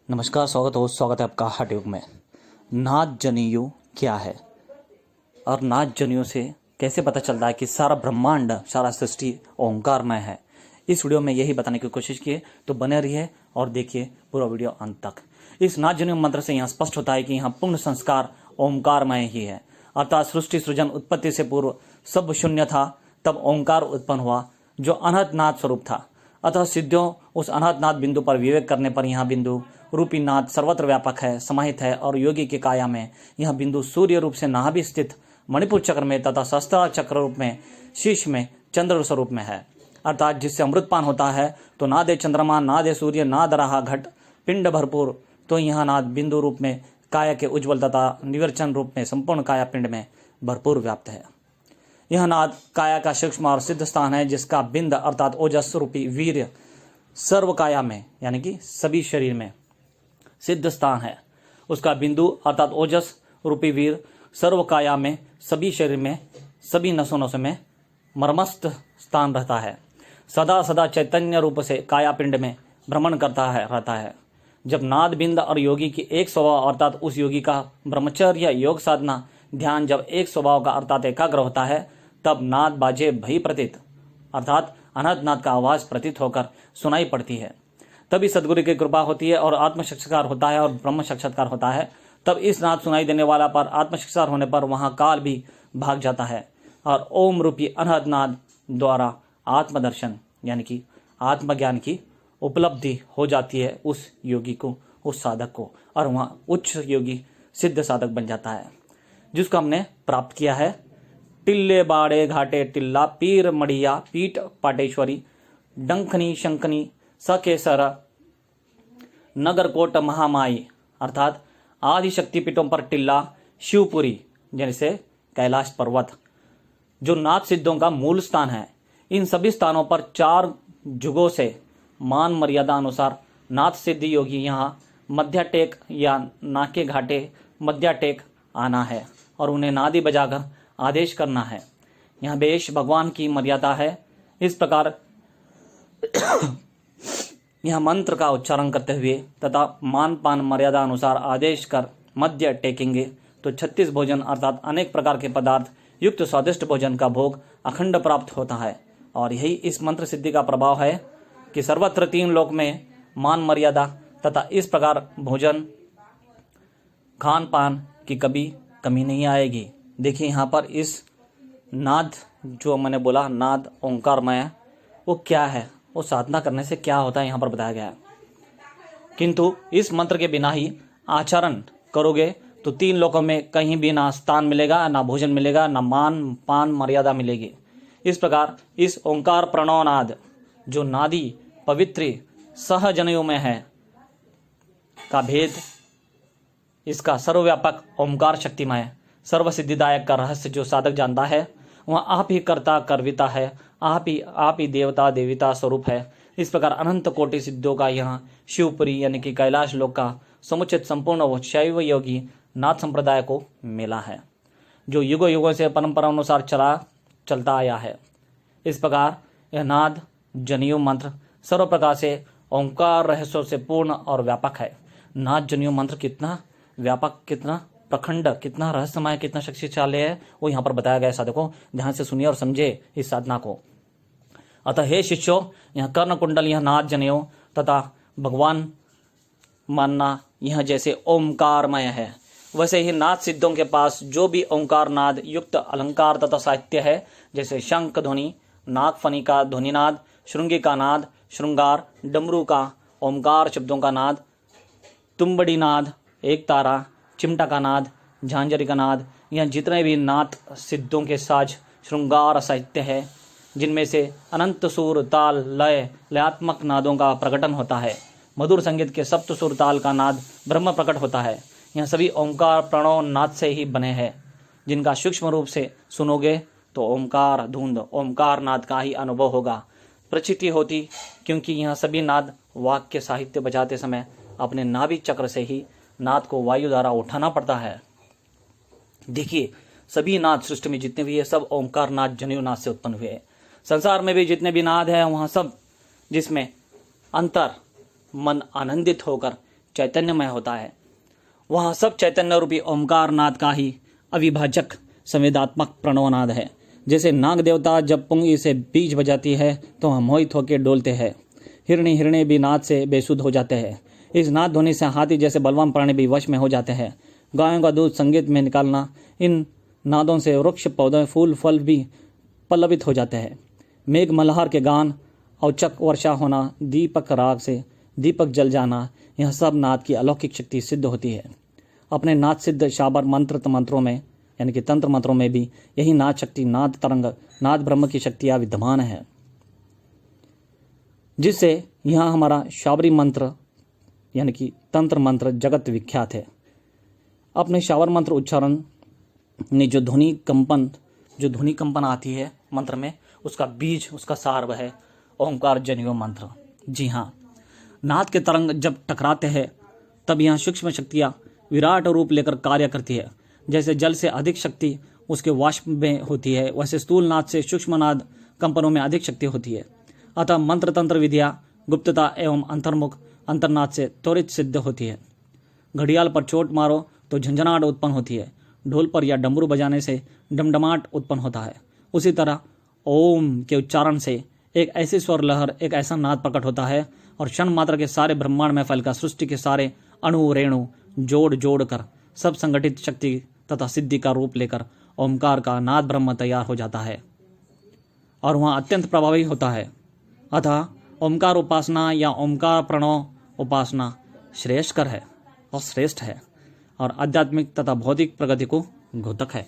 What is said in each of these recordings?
नमस्कार, स्वागत है आपका हट युग में। नाद जनियु क्या है और नाद जनियों से कैसे पता चलता है कि सारा ब्रह्मांड, सारा सृष्टि ओंकारमय है। इस वीडियो में यही बताने की कोशिश की, तो बने रहिए और देखिए पूरा वीडियो अंत तक। इस नाद जनियु मंत्र से यहाँ स्पष्ट होता है कि यहाँ पूर्ण संस्कार ओंकारमय ही है, अर्थात सृष्टि सृजन उत्पत्ति से पूर्व सब शून्य था, तब ओंकार उत्पन्न हुआ जो अनहद नाद स्वरूप था। अतः सिद्धियों उस अनहद नाद बिंदु पर विवेक करने पर यहाँ बिंदु रूपी नाद सर्वत्र व्यापक है, समाहित है और योगी की काया में यह बिंदु सूर्य रूप से नाभि स्थित मणिपुर चक्र में तथा सहस्त्र चक्र रूप में शीश में चंद्र स्वरूप में है। अर्थात जिससे अमृतपान होता है तो नादे चंद्रमा, नादे सूर्य, नाद रहा घट पिंड भरपूर, तो यह नाद बिंदु रूप में काया के उज्ज्वल तथा निवर्चन रूप में संपूर्ण काया पिंड में भरपूर व्याप्त है। यह नाद काया का सूक्ष्म और सिद्ध स्थान है, जिसका बिंद अर्थात ओजस रूपी वीर्य सर्व काया में यानी कि सभी शरीर में सिद्ध स्थान है। उसका बिंदु अर्थात ओजस रूपी वीर सर्व काया में सभी शरीर में सभी नसों नसों में मर्मस्थ स्थान रहता है। सदा सदा चैतन्य रूप से काया पिंड में भ्रमण करता है रहता है। जब नाद बिंद और योगी की एक स्वभाव अर्थात उस योगी का ब्रह्मचर्य योग साधना ध्यान जब एक स्वभाव का अर्थात एकाग्र होता है, तब नाद बाजे भई प्रतीत अर्थात अनहद नाद का आवाज प्रतीत होकर सुनाई पड़ती है। तभी सदगुरु की कृपा होती है और आत्म साक्षात्कार होता है और ब्रह्म साक्षात्कार होता है। तब इस नाद सुनाई देने वाला पर आत्म साक्षात्कार होने पर वहां काल भी भाग जाता है और ओम रूपी अनहद नाद द्वारा आत्मदर्शन यानी कि आत्मज्ञान की उपलब्धि हो जाती है उस योगी को, उस साधक को, और वहां उच्च योगी सिद्ध साधक बन जाता है, जिसको हमने प्राप्त किया है। टिल्ले बाड़े घाटे टिल्ला पीर मड़िया पीठ पाटेश्वरी डंखनी शंखनी सकेसर नगरकोट महामाई, अर्थात आदि शक्तिपीठों पर टिल्ला शिवपुरी जैसे कैलाश पर्वत जो नाथ सिद्धों का मूल स्थान है। इन सभी स्थानों पर 4 जुगों से मान मर्यादा अनुसार नाथ सिद्ध योगी यहाँ मध्य टेक या नाके घाटे मध्य टेक आना है और उन्हें नादी बजाकर आदेश करना है। यहाँ बेश भगवान की मर्यादा है। इस प्रकार यह मंत्र का उच्चारण करते हुए तथा मान पान मर्यादा अनुसार आदेश कर मध्य टेकेंगे तो 36 भोजन अर्थात अनेक प्रकार के पदार्थ युक्त स्वादिष्ट भोजन का भोग अखंड प्राप्त होता है। और यही इस मंत्र सिद्धि का प्रभाव है कि सर्वत्र 3 लोक में मान मर्यादा तथा इस प्रकार भोजन खान पान की कभी कमी नहीं आएगी। देखिए यहाँ पर इस नाद जो मैंने बोला नाद ओंकारमय, वो क्या है, वो साधना करने से क्या होता है यहाँ पर बताया गया है। किंतु इस मंत्र के बिना ही आचरण करोगे तो 3 लोकों में कहीं भी ना स्थान मिलेगा, ना भोजन मिलेगा, ना मान पान मर्यादा मिलेगी। इस प्रकार इस ओंकार प्रणव नाद जो नादी पवित्र सहजनयों में है का भेद, इसका सर्वव्यापक ओंकार शक्तिमय सर्व सिद्धिदायक का रहस्य जो साधक जानता है, वह आप ही कर्ता कर्विता है, आप ही देवता देविता स्वरूप है। इस प्रकार अनंत कोटि सिद्धों का यहाँ शिवपुरी यानी कि कैलाश लोक का समुचित संपूर्ण शैव योगी नाथ संप्रदाय को मिला है, जो युगों युगों से परंपरा अनुसार चलता आया है। इस प्रकार यह नाद जनियु मंत्र सर्व प्रकार से ओंकार रहस्यों से पूर्ण और व्यापक है। नाद जनियु मंत्र कितना व्यापक, कितना प्रखंड, कितना रहस्यमय, कितना शक्तिशाली है, वो यहाँ पर बताया गया। साधकों ध्यान से सुनिए और समझे इस साधना को। अतः हे शिष्यों, यह कर्ण कुंडल, यह नाद जनेऊ तथा भगवान मानना यह जैसे ओंकारमय है, वैसे ही नाद सिद्धों के पास जो भी ओंकार नाद युक्त अलंकार तथा साहित्य है, जैसे शंख ध्वनि, नागफनी का ध्वनिनाद, श्रृंगी का नाद श्रृंगार, डमरू का ओंकार शब्दों का नाद, तुम्बड़ी नाद, एक तारा, चिमटा का नाद, झांझरी का नाद, यह जितने भी नाद सिद्धों के साज श्रृंगार साहित्य है, जिनमें से अनंत सुर ताल लय लयात्मक नादों का प्रकटन होता है। मधुर संगीत के सप्त सुर ताल का नाद ब्रह्म प्रकट होता है। यह सभी ओंकार प्रणव नाद से ही बने हैं, जिनका सूक्ष्म रूप से सुनोगे तो ओंकार धुंध ओंकार नाद का ही अनुभव होगा, प्रचिति होती, क्योंकि यह सभी नाद वाक्य साहित्य बजाते समय अपने नाभि चक्र से ही नाद को वायु द्वारा उठाना पड़ता है। देखिए सभी नाद सृष्टि में जितने भी है सब ओंकार नाद जनियु नाद से उत्पन्न हुए हैं। संसार में भी जितने भी नाद है वहाँ सब जिसमें अंतर मन आनंदित होकर चैतन्यमय होता है। वह सब चैतन्य रूपी ओमकार नाद का ही अविभाजक संवेदात्मक प्रणवनाद है। जैसे नाग देवता जब पुंगी से बीज बजाती है तो हम मोहित होकर डोलते हैं, हिरणे भी नाद से बेसुध हो जाते हैं। इस नाद ध्वनि से हाथी जैसे बलवान प्राणी भी वश में हो जाते हैं। गायों का दूध संगीत में निकालना, इन नादों से वृक्ष पौधे फूल फल भी पल्लवित हो जाते हैं। मेघ मल्हार के गान, औचक वर्षा होना, दीपक राग से दीपक जल जाना, यह सब नाद की अलौकिक शक्ति सिद्ध होती है। अपने नाद सिद्ध शाबर मंत्रों में यानी कि तंत्र मंत्रों में भी यही नाद शक्ति, नाद तरंग, नाद ब्रह्म की शक्तियाँ विद्यमान है, जिससे यहाँ हमारा शाबरी मंत्र यानी कि तंत्र मंत्र जगत विख्यात है। अपने शावर मंत्र उच्चारण ने जो ध्वनि कंपन आती है मंत्र में, उसका बीज, उसका सार वह है ओंकार जनियो मंत्र। जी हाँ, नाद के तरंग जब टकराते हैं तब यहाँ सूक्ष्म शक्तियाँ विराट रूप लेकर कार्य करती है। जैसे जल से अधिक शक्ति उसके वाष्प में होती है, वैसे स्थूल नाद से सूक्ष्म नाद कंपनों में अधिक शक्ति होती है। अतः मंत्र तंत्र विद्या गुप्तता एवं अंतर्मुख अंतर्नाद से त्वरित सिद्ध होती है। घड़ियाल पर चोट मारो तो झंझनाहट उत्पन्न होती है, ढोल पर या डमरू बजाने से डमडमाट उत्पन्न होता है। उसी तरह ओम के उच्चारण से एक ऐसी स्वर लहर, एक ऐसा नाद प्रकट होता है और क्षण मात्र के सारे ब्रह्मांड में फैलकर सृष्टि के सारे अणु रेणु जोड़ कर सब संगठित शक्ति तथा सिद्धि का रूप लेकर ओमकार का नाद ब्रह्म तैयार हो जाता है और वह अत्यंत प्रभावी होता है। अतः ओमकार उपासना या ओमकार प्रणव उपासना श्रेष्ठकर है और श्रेष्ठ है और आध्यात्मिक तथा भौतिक प्रगति को घोतक है।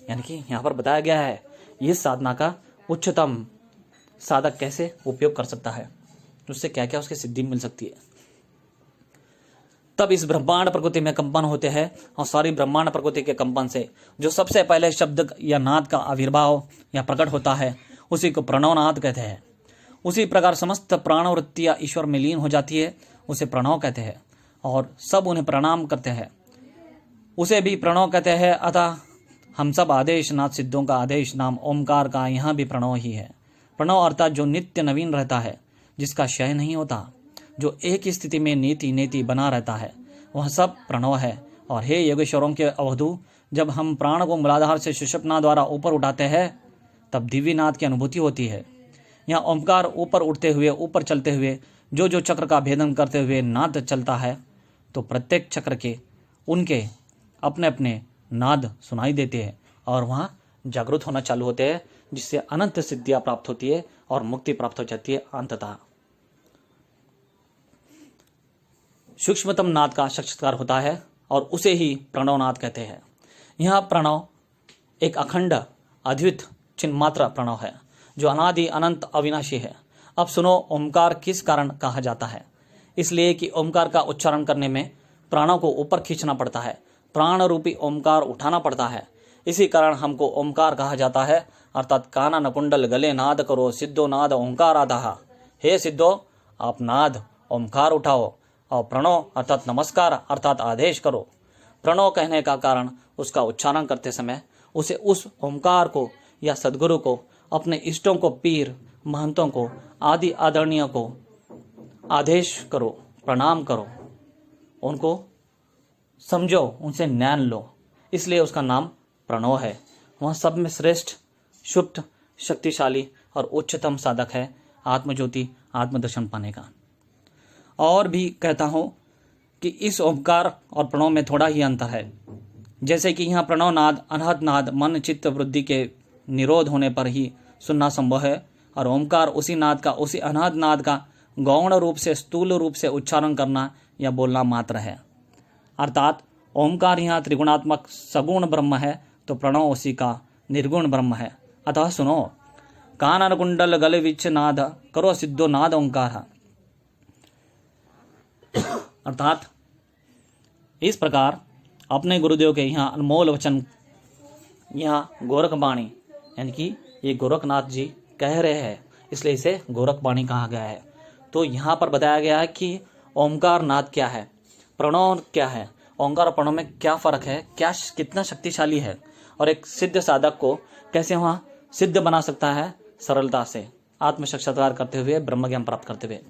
यानी कि यहाँ पर बताया गया है इस साधना का उच्चतम साधक कैसे उपयोग कर सकता है, उससे क्या क्या उसकी सिद्धि मिल सकती है। तब इस ब्रह्मांड प्रकृति में कंपन होते हैं और सारी ब्रह्मांड प्रकृति के कंपन से जो सबसे पहले शब्द या नाद का आविर्भाव या प्रकट होता है उसी को प्रणवनाद कहते हैं। उसी प्रकार समस्त प्राणवृत्तियां ईश्वर में लीन हो जाती है, उसे प्रणव कहते हैं और सब उन्हें प्रणाम करते हैं, उसे भी प्रणव कहते हैं। अतः हम सब आदेश नाद सिद्धों का आदेश नाम ओमकार का यहाँ भी प्रणव ही है। प्रणव अर्थात जो नित्य नवीन रहता है, जिसका क्षय नहीं होता, जो एक ही स्थिति में नीति बना रहता है, वह सब प्रणव है। और हे योगेश्वरों के अवधू, जब हम प्राण को मूलाधार से सुषुप्ना द्वारा ऊपर उठाते हैं तब दिव्य नाद की अनुभूति होती है। यहाँ ओमकार ऊपर उठते हुए, ऊपर चलते हुए जो चक्र का भेदन करते हुए नाद चलता है, तो प्रत्येक चक्र के उनके अपने अपने नाद सुनाई देते हैं और वहाँ जागृत होना चालू होते हैं, जिससे अनंत सिद्धियाँ प्राप्त होती है और मुक्ति प्राप्त हो जाती है। अंततः सूक्ष्मतम नाद का साक्षात्कार होता है और उसे ही प्रणवनाद कहते हैं। यह प्रणव एक अखंड अद्वित चिन्मात्र प्रणव है जो अनादि अनंत अविनाशी है। अब सुनो ओमकार किस कारण कहा जाता है। इसलिए कि ओमकार का उच्चारण करने में प्राणों को ऊपर खींचना पड़ता है, प्राण रूपी ओमकार उठाना पड़ता है। इसी कारण हमको ओमकार कहा जाता है, अर्थात काना नकुंडल गले नाद करो सिद्धो नाद ओंकार आधा। हे सिद्धो, आप नाद ओमकार उठाओ और प्रणव अर्थात नमस्कार अर्थात आदेश करो। प्रणव कहने का कारण उसका उच्चारण करते समय उसे उस ओमकार को या सद्गुरु को, अपने इष्टों को, पीर महंतों को, आदि आदरणीय को आदेश करो, प्रणाम करो, उनको समझो, उनसे ज्ञान लो। इसलिए उसका नाम प्रणव है। वह सब में श्रेष्ठ, शुद्ध, शक्तिशाली और उच्चतम साधक है आत्मज्योति आत्मदर्शन पाने का। और भी कहता हूँ कि इस ओमकार और प्रणव में थोड़ा ही अंतर है। जैसे कि यहाँ प्रणव नाद अनहद नाद मन चित्त वृद्धि के निरोध होने पर ही सुनना संभव है और ओमकार उसी नाद का, उसी अनहद नाद का गौण रूप से, स्थूल रूप से उच्चारण करना या बोलना मात्र है। अर्थात ओमकार यहाँ त्रिगुणात्मक सगुण ब्रह्म है तो प्रणव उसी का निर्गुण ब्रह्म है। अतः सुनो, कानन कुंडल गले विच नाद करो सिद्धो नाद ओंकार। अर्थात इस प्रकार अपने गुरुदेव के यहाँ अनमोल वचन, यहाँ गोरखवाणी यानी कि ये गोरखनाथ जी कह रहे हैं, इसलिए इसे गोरखवाणी कहा गया है। तो यहाँ पर बताया गया है कि ओमकार नाद क्या है, प्रणव क्या है, ओंकार और प्रणव में क्या फर्क है, क्या कितना शक्तिशाली है और एक सिद्ध साधक को कैसे वहाँ सिद्ध बना सकता है सरलता से, आत्म साक्षात्कार करते हुए, ब्रह्म ज्ञान प्राप्त करते हुए।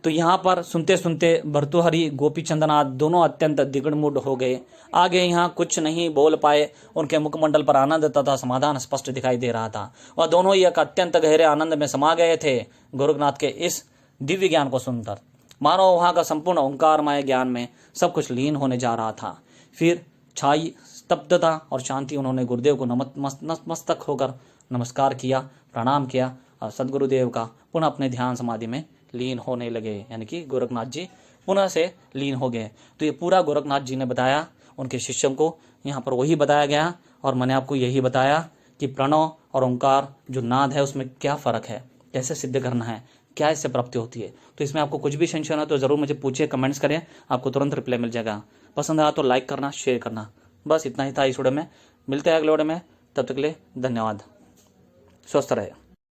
तो यहाँ पर सुनते सुनते भर्तृहरि गोपीचंद्रनाथ दोनों अत्यंत दिगड़मुड हो गए। आगे यहाँ कुछ नहीं बोल पाए। उनके मुखमंडल पर आनंद तथा समाधान स्पष्ट दिखाई दे रहा था। वह दोनों ही एक अत्यंत गहरे आनंद में समा गए थे गोरखनाथ के इस दिव्य ज्ञान को सुनकर। मानो वहां का संपूर्ण ओंकारमय ज्ञान में सब कुछ लीन होने जा रहा था। फिर छाई स्तब्धता और शांति। उन्होंने गुरुदेव को नतमस्तक होकर नमस्कार किया, प्रणाम किया और सदगुरुदेव का पुनः अपने ध्यान समाधि में लीन होने लगे। यानी कि गोरखनाथ जी पुनः से लीन हो गए। तो ये पूरा गोरखनाथ जी ने बताया उनके शिष्यों को, यहाँ पर वही बताया गया। और मैंने आपको यही बताया कि प्रणव और ओंकार जो नाद है उसमें क्या फ़र्क है, कैसे सिद्ध करना है, क्या इससे प्राप्ति होती है। तो इसमें आपको कुछ भी संशय हो तो ज़रूर मुझे पूछिए, कमेंट्स करें, आपको तुरंत रिप्लाई मिल जाएगा। पसंद आया तो लाइक करना, शेयर करना। बस इतना ही था इस वीडियो में। मिलते हैं अगले वीडियो में, तब तक के लिए धन्यवाद। स्वस्थ रहे।